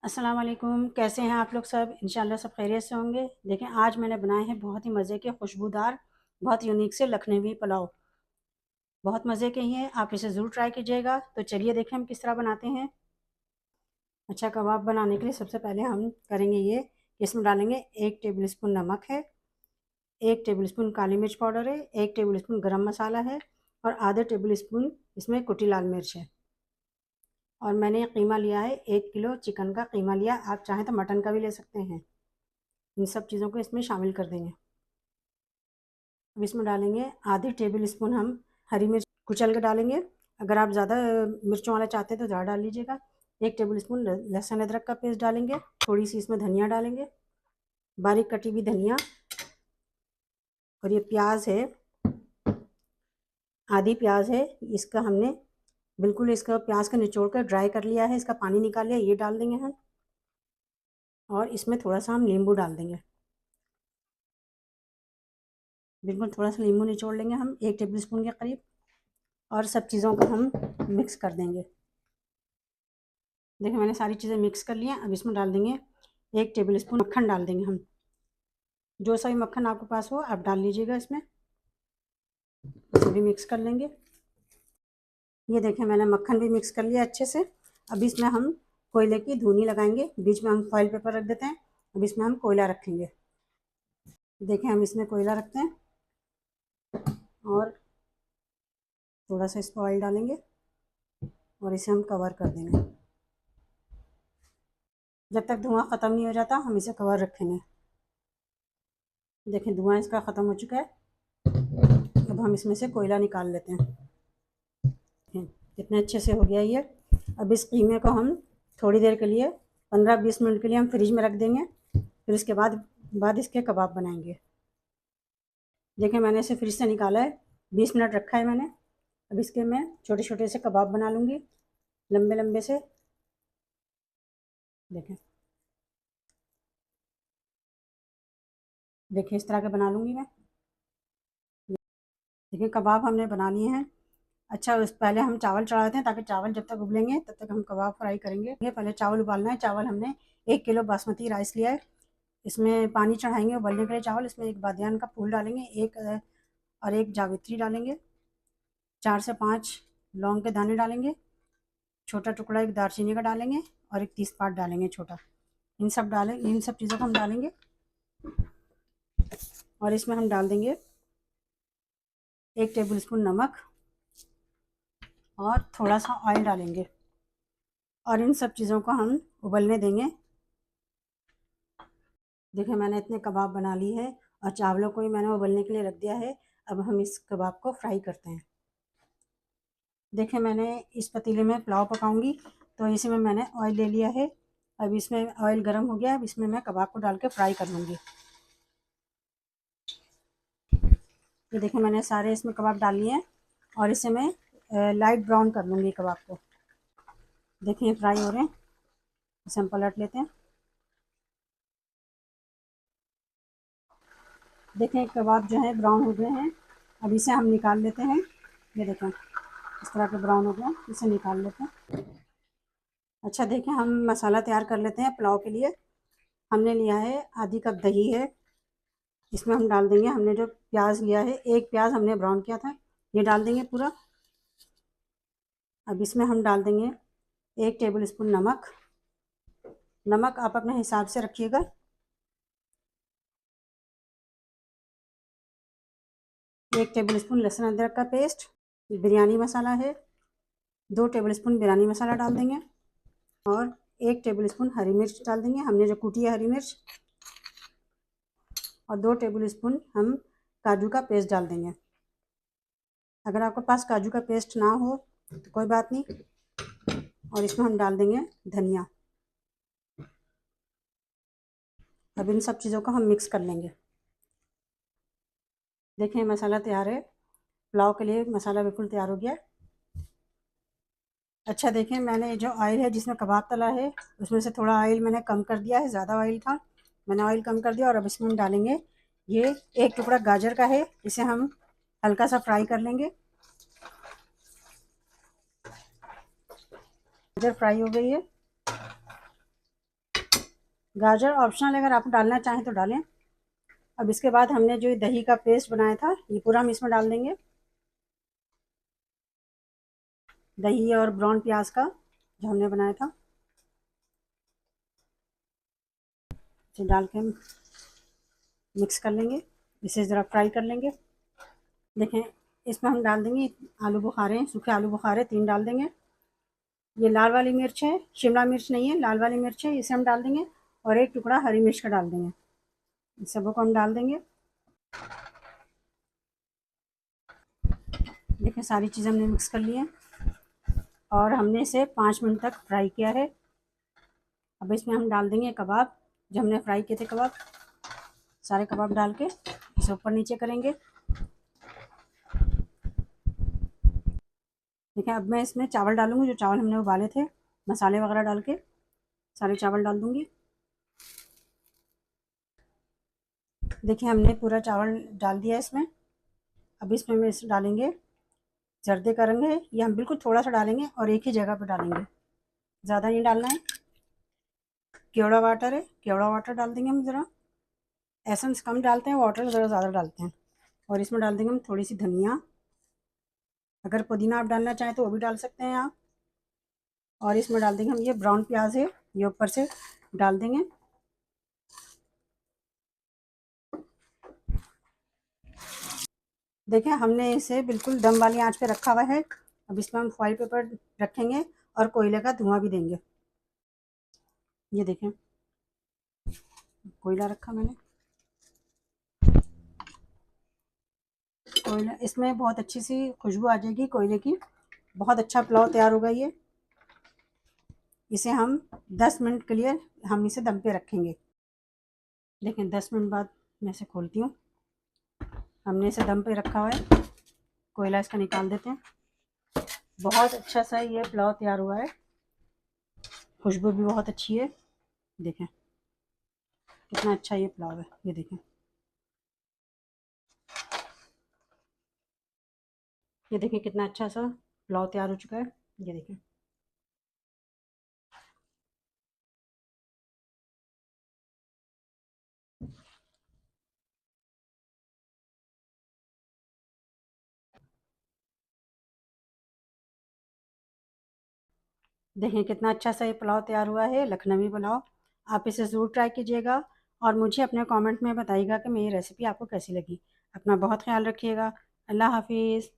अस्सलाम वालेकुम। कैसे हैं आप लोग सब? इंशाल्लाह सब खैरियत से होंगे। देखें, आज मैंने बनाए हैं बहुत ही मज़े के, खुशबूदार, बहुत यूनिक से लखनवी पुलाव। बहुत मज़े के ही हैं, आप इसे ज़रूर ट्राई कीजिएगा। तो चलिए देखें हम किस तरह बनाते हैं। अच्छा, कबाब बनाने के लिए सबसे पहले हम करेंगे ये कि इसमें डालेंगे 1 टेबल स्पून नमक है, 1 टेबल स्पून काली मिर्च पाउडर है, 1 टेबल स्पून गरम मसाला है और आधे टेबल स्पून इसमें कुटी लाल मिर्च है। और मैंने कीमा लिया है, 1 किलो चिकन का कीमा लिया। आप चाहें तो मटन का भी ले सकते हैं। इन सब चीज़ों को इसमें शामिल कर देंगे। अब इसमें डालेंगे आधी टेबल स्पून हम हरी मिर्च कुचल के डालेंगे। अगर आप ज़्यादा मिर्चों वाला चाहते हैं तो ज़्यादा डाल लीजिएगा। 1 टेबल स्पून लहसुन अदरक का पेस्ट डालेंगे। थोड़ी सी इसमें धनिया डालेंगे, बारीक कटी हुई धनिया। और ये प्याज है, आधी प्याज है, इसका हमने बिल्कुल इसका प्याज का निचोड़ कर ड्राई कर लिया है, इसका पानी निकाल लिया, ये डाल देंगे हम। और इसमें थोड़ा सा हम नींबू डाल देंगे, बिल्कुल थोड़ा सा नींबू निचोड़ लेंगे हम 1 टेबल स्पून के करीब। और सब चीज़ों को हम मिक्स कर देंगे। देखिए, मैंने सारी चीज़ें मिक्स कर ली हैं। अब इसमें डाल देंगे 1 टेबल स्पून मक्खन डाल देंगे हम। जो सा भी मक्खन आपके पास हो आप डाल लीजिएगा इसमें। इसे भी मिक्स कर लेंगे। ये देखें, मैंने मक्खन भी मिक्स कर लिया अच्छे से। अब इसमें हम कोयले की धूनी लगाएंगे, बीच में हम फॉइल पेपर रख देते हैं। अब इसमें हम कोयला रखेंगे। देखें, हम इसमें कोयला रखते हैं और थोड़ा सा इस पर ऑयल डालेंगे और इसे हम कवर कर देंगे। जब तक धुआं ख़त्म नहीं हो जाता हम इसे कवर रखेंगे। देखें, धुआं इसका ख़त्म हो चुका है। अब हम इसमें से कोयला निकाल लेते हैं। कितने अच्छे से हो गया ये। अब इस कीमे को हम थोड़ी देर के लिए 15-20 मिनट के लिए हम फ्रिज में रख देंगे। फिर इसके बाद इसके कबाब बनाएंगे। देखिए, मैंने इसे फ्रिज से निकाला है, 20 मिनट रखा है मैंने। अब इसके मैं छोटे छोटे से कबाब बना लूँगी, लंबे लंबे से। देखें देखिए, इस तरह के बना लूँगी मैं। देखिए, कबाब हमने बना लिए हैं। अच्छा, उस पहले हम चावल चढ़ा देते हैं ताकि चावल जब तक उबलेंगे तब तक हम कबाब फ्राई करेंगे। ये पहले चावल उबालना है। चावल हमने 1 किलो बासमती राइस लिया है। इसमें पानी चढ़ाएंगे उबलने के लिए चावल। इसमें एक बादियान का फूल डालेंगे, एक जावित्री डालेंगे, 4 से 5 लौंग के दाने डालेंगे, छोटा टुकड़ा एक दालचीनी का डालेंगे और एक तेजपात डालेंगे छोटा। इन सब चीज़ों को हम डालेंगे और इसमें हम डाल देंगे 1 टेबल स्पून नमक और थोड़ा सा ऑयल डालेंगे और इन सब चीज़ों को हम उबलने देंगे। देखिए, मैंने इतने कबाब बना ली है और चावलों को ही मैंने उबलने के लिए रख दिया है। अब हम इस कबाब को फ्राई करते हैं। देखिए, मैंने इस पतीले में पुलाव पकाऊंगी तो इसी में मैंने ऑयल ले लिया है। अब इसमें ऑयल गर्म हो गया। अब इसमें मैं कबाब को डाल के फ्राई कर लूँगी। ये देखिए, मैंने सारे इसमें कबाब डाल लिए हैं और इसे मैं लाइट ब्राउन कर लूँगी कबाब को। देखिए, फ्राई हो रहे हैं। इसे हम पलट लेते हैं। देखें, कबाब जो है ब्राउन हो गए हैं। अब इसे हम निकाल लेते हैं। ये देखें, इस तरह के ब्राउन हो गए, इसे निकाल लेते हैं। अच्छा, देखें, हम मसाला तैयार कर लेते हैं पुलाव के लिए। हमने लिया है आधी कप दही है। इसमें हम डाल देंगे, हमने जो प्याज लिया है, एक प्याज हमने ब्राउन किया था, ये डाल देंगे पूरा। अब इसमें हम डाल देंगे 1 टेबल स्पून नमक। नमक आप अपने हिसाब से रखिएगा। 1 टेबल स्पून लहसुन अदरक का पेस्ट। बिरयानी मसाला है, 2 टेबल स्पून बिरयानी मसाला डाल देंगे और 1 टेबल स्पून हरी मिर्च डाल देंगे, हमने जो कूटी है हरी मिर्च। और 2 टेबल स्पून हम काजू का पेस्ट डाल देंगे। अगर आपके पास काजू का पेस्ट ना हो तो कोई बात नहीं। और इसमें हम डाल देंगे धनिया। अब इन सब चीज़ों को हम मिक्स कर लेंगे। देखिए, मसाला तैयार है। पुलाव के लिए मसाला बिल्कुल तैयार हो गया। अच्छा, देखें, मैंने जो ऑयल है जिसमें कबाब तला है उसमें से थोड़ा ऑयल मैंने कम कर दिया है, ज़्यादा ऑयल था, मैंने ऑयल कम कर दिया। और अब इसमें हम डालेंगे ये एक टुकड़ा गाजर का है, इसे हम हल्का सा फ्राई कर लेंगे। गाजर फ्राई हो गई है। गाजर ऑप्शनल, अगर आप डालना चाहें तो डालें। अब इसके बाद हमने जो दही का पेस्ट बनाया था ये पूरा हम इसमें डाल देंगे। दही और ब्राउन प्याज का जो हमने बनाया था, इसे डाल के हम मिक्स कर लेंगे, इसे ज़रा फ्राई कर लेंगे। देखें, इसमें हम डाल देंगे आलू बुखारे, सूखे आलू बुखारे 3 डाल देंगे। ये लाल वाली मिर्च है, शिमला मिर्च नहीं है, लाल वाली मिर्च है, इसे हम डाल देंगे। और एक टुकड़ा हरी मिर्च का डाल देंगे। इन सबों को हम डाल देंगे। देखिए सारी चीज़ें हमने मिक्स कर ली है और हमने इसे 5 मिनट तक फ्राई किया है। अब इसमें हम डाल देंगे कबाब, जो हमने फ्राई किए थे कबाब, सारे कबाब डाल के इसे ऊपर नीचे करेंगे। देखिए अब मैं इसमें चावल डालूंगी, जो चावल हमने उबाले थे मसाले वगैरह डाल के, सारे चावल डाल दूंगी। देखिए हमने पूरा चावल डाल दिया इसमें। अब इसमें हम इसे डालेंगे, जर्दे का रंग है, ये हम बिल्कुल थोड़ा सा डालेंगे और एक ही जगह पर डालेंगे, ज़्यादा नहीं डालना है। केवड़ा वाटर है, केवड़ा वाटर डाल देंगे हम ज़रा। एसेंस कम डालते हैं, वाटर ज़रा ज़्यादा डालते हैं। और इसमें डाल देंगे हम थोड़ी सी धनिया, अगर पुदीना आप डालना चाहें तो वो भी डाल सकते हैं आप। और इसमें डाल देंगे हम ये ब्राउन प्याज है, ये ऊपर से डाल देंगे। देखिए हमने इसे बिल्कुल दम वाली आंच पे रखा हुआ है। अब इसमें हम फॉइल पेपर रखेंगे और कोयले का धुआं भी देंगे। ये देखें कोयला रखा मैंने, कोयला, इसमें बहुत अच्छी सी खुशबू आ जाएगी कोयले की। बहुत अच्छा पुलाव तैयार होगा ये। इसे हम 10 मिनट के लिए हम इसे दम पे रखेंगे। देखें 10 मिनट बाद मैं इसे खोलती हूँ। हमने इसे दम पे रखा हुआ है, कोयला इसका निकाल देते हैं। बहुत अच्छा सा ये पुलाव तैयार हुआ है, खुशबू भी बहुत अच्छी है। देखें कितना अच्छा ये पुलाव है, ये देखें, ये देखें कितना अच्छा सा पुलाव तैयार हो चुका है। ये देखें, देखें कितना अच्छा सा ये पुलाव तैयार हुआ है, लखनवी पुलाव। आप इसे ज़रूर ट्राई कीजिएगा और मुझे अपने कमेंट में बताइएगा कि मेरी रेसिपी आपको कैसी लगी। अपना बहुत ख्याल रखिएगा। अल्लाह हाफिज़।